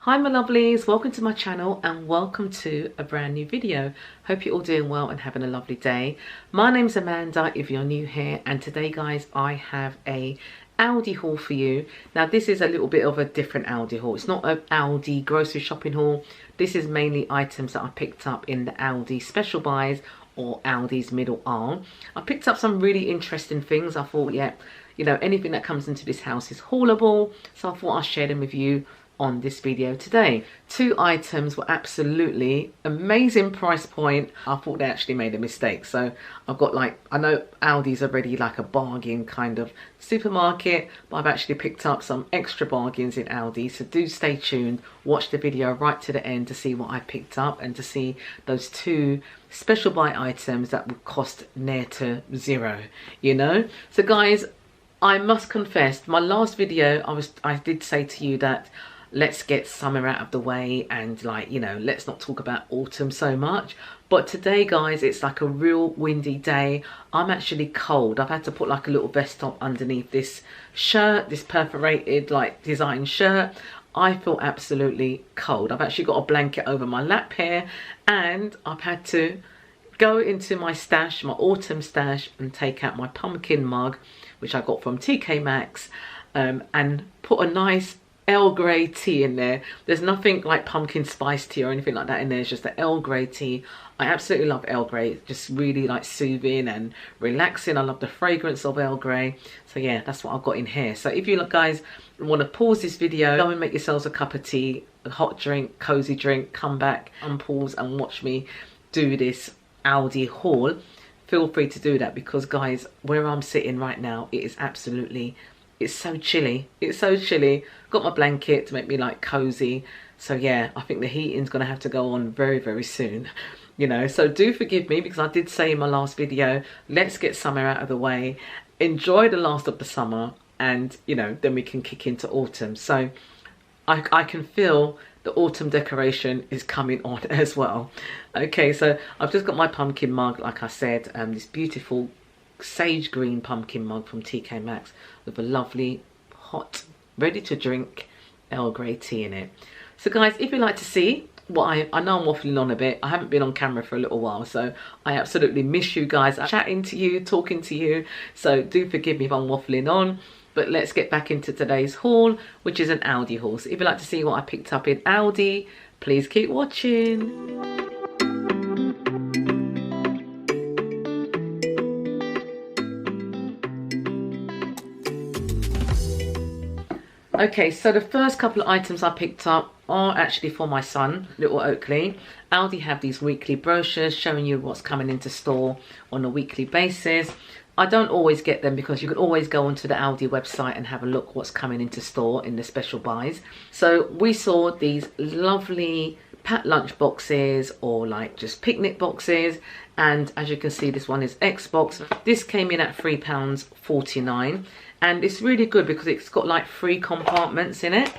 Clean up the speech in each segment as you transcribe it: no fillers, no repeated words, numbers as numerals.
Hi my lovelies, welcome to my channel and welcome to a brand new video. Hope you're all doing well and having a lovely day. My name's Amanda if you're new here, and today guys I have a Aldi haul for you. Now this is a little bit of a different Aldi haul. It's not an Aldi grocery shopping haul. This is mainly items that I picked up in the Aldi Special Buys or Aldi's middle aisle. I picked up some really interesting things. I thought, yeah, you know, anything that comes into this house is haulable, so I thought I'll share them with you on this video today. Two items were absolutely amazing price point. I thought they actually made a mistake. So I've got, like, I know Aldi's already like a bargain kind of supermarket, but I've actually picked up some extra bargains in Aldi. So do stay tuned, watch the video right to the end to see what I picked up and to see those two special buy items that would cost near to zero, you know. So guys, I must confess, my last video I did say to you that let's get summer out of the way and, like, you know, let's not talk about autumn so much. But today guys, it's like a real windy day. I'm actually cold. I've had to put like a little vest top underneath this shirt, this perforated like design shirt. I feel absolutely cold. I've actually got a blanket over my lap here, and I've had to go into my stash, my autumn stash, and take out my pumpkin mug, which I got from TK Maxx, and put a nice Earl Grey tea in there. There's nothing like pumpkin spice tea or anything like that in there. It's just the Earl Grey tea. I absolutely love Earl Grey. It's just really like soothing and relaxing. I love the fragrance of Earl Grey. So yeah, that's what I've got in here. So if you guys want to pause this video, go and make yourselves a cup of tea, a hot drink, cozy drink, come back, unpause and watch me do this Aldi haul. Feel free to do that, because guys, where I'm sitting right now, it is absolutely, it's so chilly. It's so chilly. Got my blanket to make me like cozy. So yeah, I think the heating's gonna have to go on very, very soon. You know, so do forgive me, because I did say in my last video, let's get summer out of the way, enjoy the last of the summer, and you know, then we can kick into autumn. So I can feel the autumn decoration is coming on as well. Okay, so I've just got my pumpkin mug, like I said, this beautiful sage green pumpkin mug from TK Maxx with a lovely hot ready to drink Earl Grey tea in it. So guys, if you'd like to see what I know I'm waffling on a bit. I haven't been on camera for a little while, so I absolutely miss you guys. I'm chatting to you, talking to you, so do forgive me if I'm waffling on. But let's get back into today's haul, which is an Aldi haul. So if you'd like to see what I picked up in Aldi, please keep watching. Okay, so the first couple of items I picked up are actually for my son, little Oakley. Aldi have these weekly brochures showing you what's coming into store on a weekly basis. I don't always get them, because you can always go onto the Aldi website and have a look what's coming into store in the special buys. So we saw these lovely packed lunch boxes, or like just picnic boxes, and as you can see, this one is X box. This came in at £3.49, and it's really good because it's got like 3 compartments in it,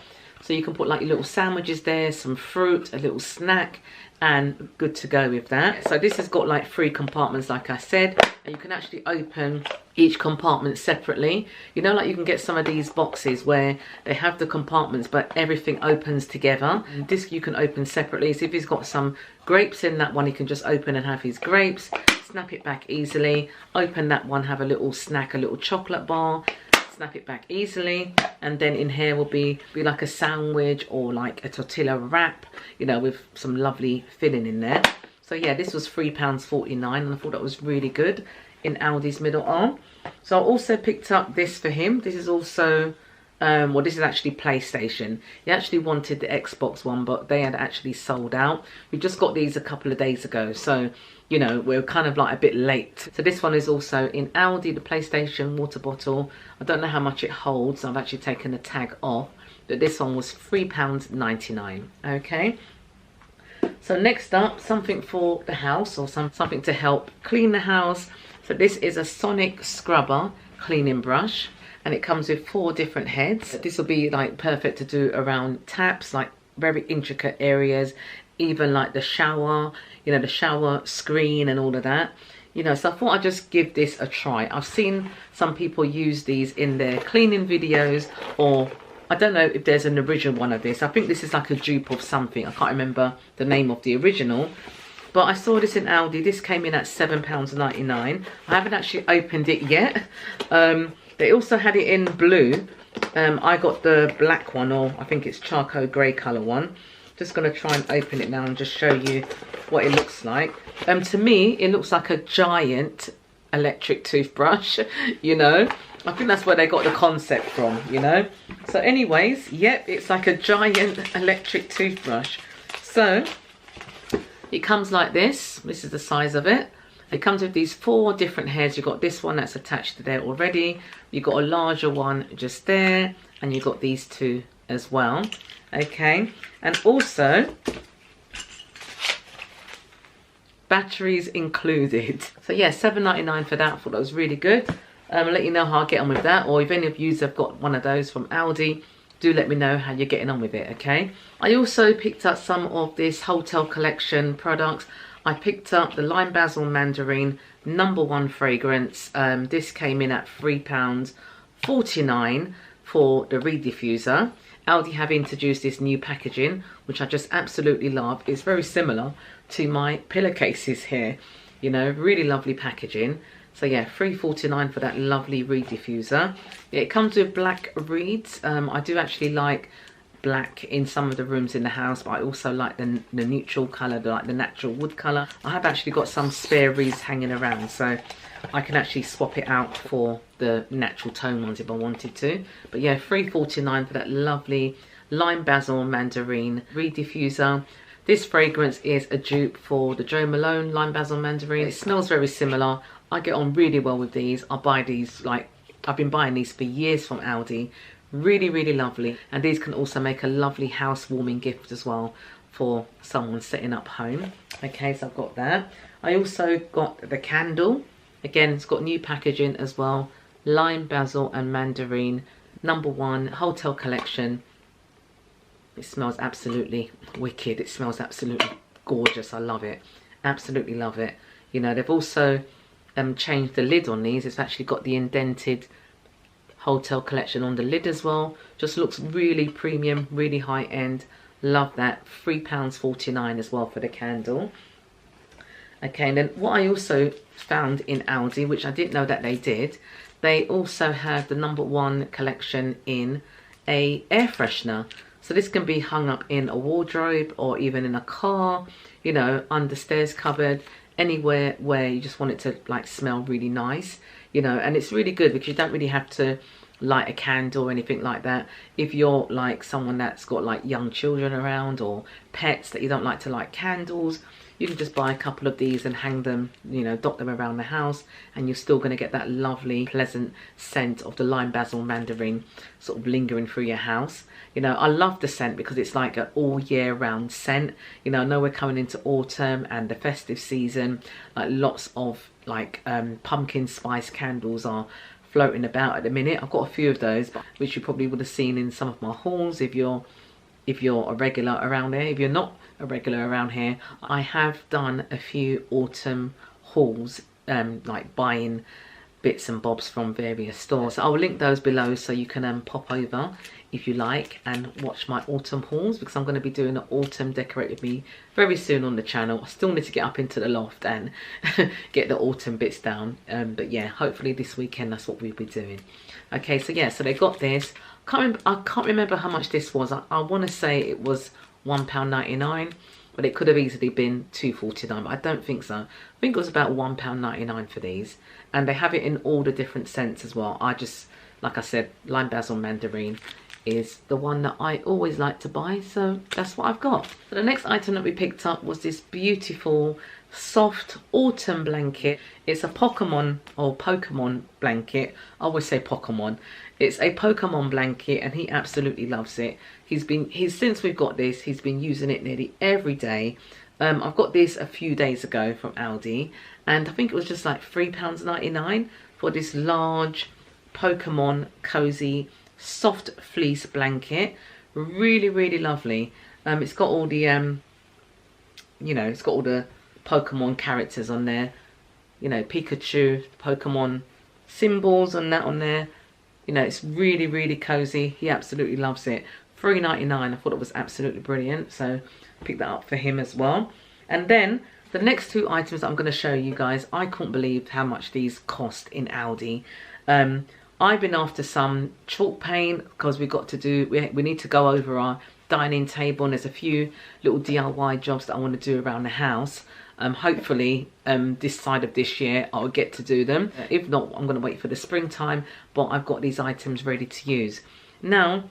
so you can put like your little sandwiches there, some fruit, a little snack, and good to go with that. So this has got like 3 compartments, like I said, and you can actually open each compartment separately. You know, like you can get some of these boxes where they have the compartments but everything opens together. And this you can open separately. So if he's got some grapes in that one, he can just open and have his grapes, snap it back easily, open that one, have a little snack, a little chocolate bar, snap it back easily, and then in here will be like a sandwich or like a tortilla wrap, you know, with some lovely filling in there. So yeah, this was £3.49, and I thought that was really good in Aldi's middle aisle. So I also picked up this for him. This is also well, this is actually PlayStation. He actually wanted the Xbox one, but they had actually sold out. We just got these a couple of days ago, so you know, we're kind of like a bit late. So this one is also in Aldi, the PlayStation water bottle. I don't know how much it holds. I've actually taken the tag off, but this one was £3.99. Okay. So next up, something for the house, or something to help clean the house. So this is a Sonic Scrubber cleaning brush, and it comes with 4 different heads. This will be like perfect to do around taps, like very intricate areas, even like the shower, you know, the shower screen and all of that. You know, so I thought I'd just give this a try. I've seen some people use these in their cleaning videos, or I don't know if there's an original one of this. I think this is like a dupe of something. I can't remember the name of the original. But I saw this in Aldi. This came in at £7.99. I haven't actually opened it yet. They also had it in blue. I got the black one, or I think it's charcoal grey colour one. Just going to try and open it now and just show you what it looks like. To me, it looks like a giant electric toothbrush, you know. I think that's where they got the concept from, you know. So anyways, yep, it's like a giant electric toothbrush. So it comes like this. This is the size of it. It comes with these 4 different heads. You've got this one that's attached to there already. You've got a larger one just there. And you've got these 2 as well. Okay. And also, batteries included. So yeah, £7.99 for that. I thought that was really good. I'll let you know how I get on with that. Or if any of you have got one of those from Aldi, do let me know how you're getting on with it, okay? I also picked up some of this Hotel Collection products. I picked up the Lime Basil Mandarin #1 fragrance. This came in at £3.49 for the Reed diffuser. Aldi have introduced this new packaging, which I just absolutely love. It's very similar to my pillowcases here. You know, really lovely packaging. So yeah, £3.49 for that lovely reed diffuser. Yeah, it comes with black reeds. I do actually like black in some of the rooms in the house, but I also like the neutral colour, like the natural wood colour. I have actually got some spare reeds hanging around, so I can actually swap it out for the natural tone ones if I wanted to. But yeah, £3.49 for that lovely Lime Basil Mandarin reed diffuser. This fragrance is a dupe for the Jo Malone Lime Basil Mandarin. It smells very similar. I get on really well with these. I buy these, like, I've been buying these for years from Aldi. Really, really lovely. And these can also make a lovely housewarming gift as well for someone setting up home. Okay, so I've got that. I also got the candle. Again, it's got new packaging as well. Lime, basil and mandarin. #1 Hotel Collection. It smells absolutely wicked. It smells absolutely gorgeous. I love it. Absolutely love it. You know, they've also changed the lid on these. It's actually got the indented Hotel Collection on the lid as well. Just looks really premium, really high end. Love that. £3.49 as well for the candle. Okay, and then what I also found in Aldi, which I didn't know that they did, they also have the #1 collection in a air freshener. So this can be hung up in a wardrobe or even in a car, you know, under stairs cupboard, anywhere where you just want it to like smell really nice, you know. And it's really good because you don't really have to light a candle or anything like that. If you're like someone that's got like young children around or pets that you don't like to light candles, you can just buy a couple of these and hang them, you know, dot them around the house, and you're still going to get that lovely pleasant scent of the Lime Basil Mandarin sort of lingering through your house. You know, I love the scent because it's like an all year round scent. You know, I know we're coming into autumn and the festive season, like lots of like pumpkin spice candles are floating about at the minute. I've got a few of those, which you probably would have seen in some of my hauls if you're a regular around here. If you're not a regular around here, I have done a few autumn hauls, like buying bits and bobs from various stores. So I'll link those below so you can pop over if you like and watch my autumn hauls, because I'm going to be doing an autumn decorate with me very soon on the channel. I still need to get up into the loft and get the autumn bits down, but yeah, hopefully this weekend that's what we'll be doing. Okay, so yeah, so they got this. I can't remember how much this was. I want to say it was £1.99, but it could have easily been £2.49, but I don't think so. I think it was about £1.99 for these, and they have it in all the different scents as well. I just, like I said, Lime Basil Mandarin is the one that I always like to buy, so that's what I've got. So the next item that we picked up was this beautiful soft autumn blanket. It's a Pokemon blanket. I always say Pokemon. It's a Pokemon blanket and he absolutely loves it. Since we've got this, he's been using it nearly every day. I've got this a few days ago from Aldi, and I think it was just like £3.99 for this large Pokemon cozy soft fleece blanket. Really, really lovely. It's got all the you know, it's got all the Pokemon characters on there, you know, Pikachu, Pokemon symbols and that on there. You know, it's really, really cozy. He absolutely loves it. $3.99. I thought it was absolutely brilliant. So pick that up for him as well. And then the next two items that I'm going to show you guys, I couldn't believe how much these cost in Aldi. I've been after some chalk paint because we need to go over our dining table, and there's a few little DIY jobs that I want to do around the house. Hopefully this side of this year I'll get to do them. If not, I'm going to wait for the springtime, but I've got these items ready to use. Now,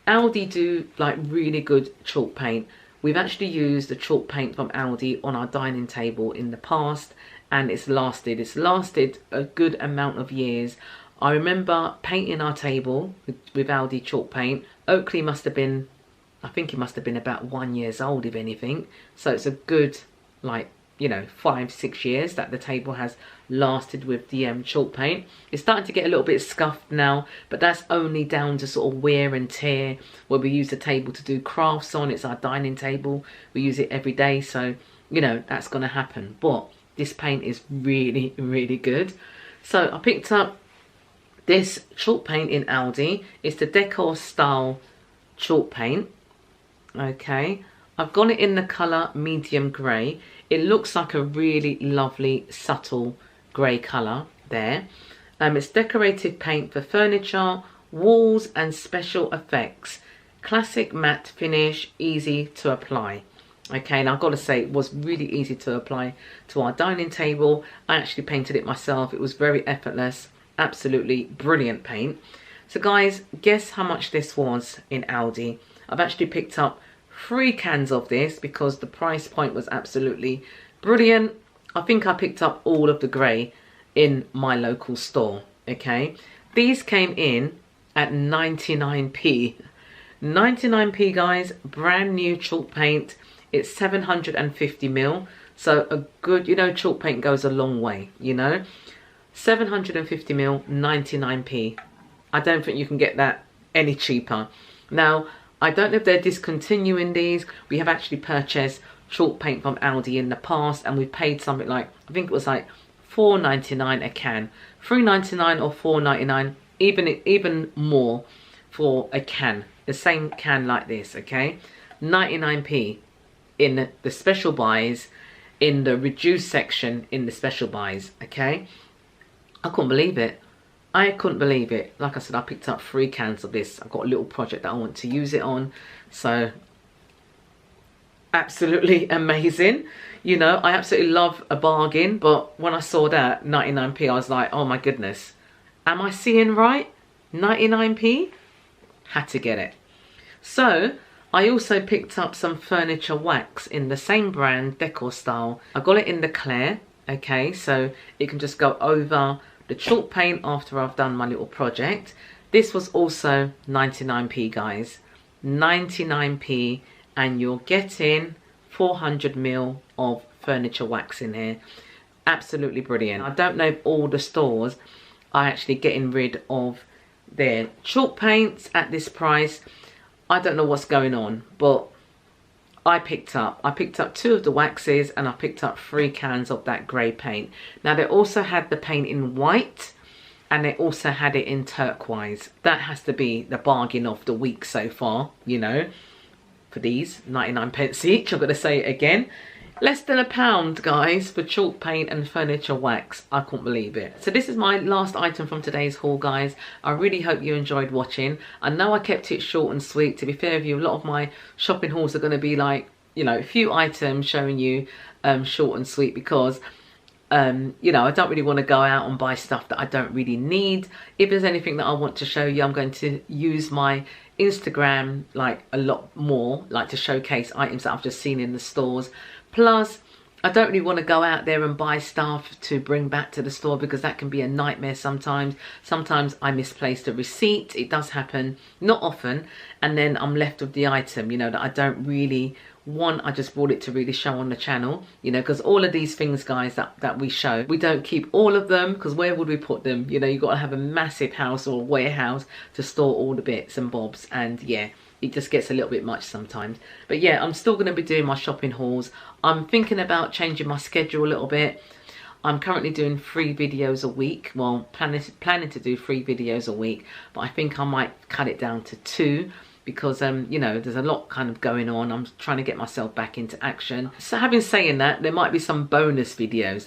Aldi do like really good chalk paint. We've actually used the chalk paint from Aldi on our dining table in the past, and it's lasted a good amount of years. I remember painting our table with Aldi chalk paint. Oakley must have been, I think it must have been about 1 year old, if anything. So it's a good, like, you know, 5-6 years that the table has lasted with the chalk paint. It's starting to get a little bit scuffed now, but that's only down to sort of wear and tear where we use the table to do crafts on. It's our dining table. We use it every day, so, you know, that's going to happen. But this paint is really, really good. So I picked up this chalk paint in Aldi. It's the decor style chalk paint. Okay, I've got it in the colour medium grey. It looks like a really lovely subtle grey colour there. It's decorative paint for furniture, walls and special effects. Classic matte finish, easy to apply. Okay, and I've got to say it was really easy to apply to our dining table. I actually painted it myself. It was very effortless. Absolutely brilliant paint. So guys, guess how much this was in Aldi? I've actually picked up 3 cans of this because the price point was absolutely brilliant. I think I picked up all of the grey in my local store. Okay, these came in at 99p. 99p guys, brand new chalk paint. It's 750ml, so a good, you know, chalk paint goes a long way, you know. 750ml, 99p. I don't think you can get that any cheaper. Now, I don't know if they're discontinuing these. We have actually purchased chalk paint from Aldi in the past, and we paid something like, I think it was like $4.99 a can. $3.99 or $4.99, even more for a can. The same can like this, okay? 99p in the special buys, in the reduced section in the special buys, okay? I couldn't believe it. I couldn't believe it. Like I said, I picked up 3 cans of this. I've got a little project that I want to use it on. So, absolutely amazing. You know, I absolutely love a bargain. But when I saw that, 99p, I was like, oh my goodness. Am I seeing right? 99p? Had to get it. So, I also picked up some furniture wax in the same brand, decor style. I got it in the clear. Okay, so it can just go over the chalk paint after I've done my little project. This was also 99p guys, 99p, and you're getting 400ml of furniture wax in here. Absolutely brilliant. I don't know if all the stores are actually getting rid of their chalk paints at this price. I don't know what's going on, but I picked up 2 of the waxes, and I picked up 3 cans of that grey paint. Now they also had the paint in white, and they also had it in turquoise. That has to be the bargain of the week so far, you know, for these 99p each. I'm going to say it again. Less than £1 guys for chalk paint and furniture wax. I couldn't believe it. So this is my last item from today's haul guys. I really hope you enjoyed watching. I know I kept it short and sweet. To be fair with you, a lot of my shopping hauls are going to be like, you know, a few items showing you short and sweet because you know, I don't really want to go out and buy stuff that I don't really need. If there's anything that I want to show you, I'm going to use my Instagram like a lot more, like to showcase items that I've just seen in the stores. Plus, I don't really want to go out there and buy stuff to bring back to the store because that can be a nightmare sometimes. Sometimes I misplace the receipt. It does happen, not often. And then I'm left with the item, you know, that I don't really want. I just bought it to really show on the channel, you know, because all of these things, guys, that we show, we don't keep all of them because where would we put them? You know, you've got to have a massive house or warehouse to store all the bits and bobs. And yeah, it just gets a little bit much sometimes. But yeah, I'm still going to be doing my shopping hauls. I'm thinking about changing my schedule a little bit. I'm currently doing 3 videos a week. Well, planning to do 3 videos a week, but I think I might cut it down to 2 because you know, there's a lot kind of going on. I'm trying to get myself back into action. So having saying that, there might be some bonus videos.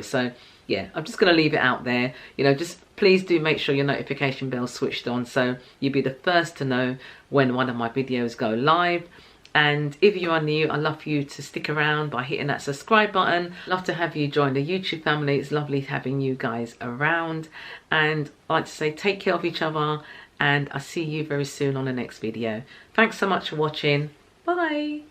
So yeah, I'm just going to leave it out there. You know, just please do make sure your notification bell switched on so you'll be the first to know when one of my videos go live. And if you are new, I'd love for you to stick around by hitting that subscribe button. Love to have you join the YouTube family. It's lovely having you guys around. And I'd like to say take care of each other, and I'll see you very soon on the next video. Thanks so much for watching. Bye.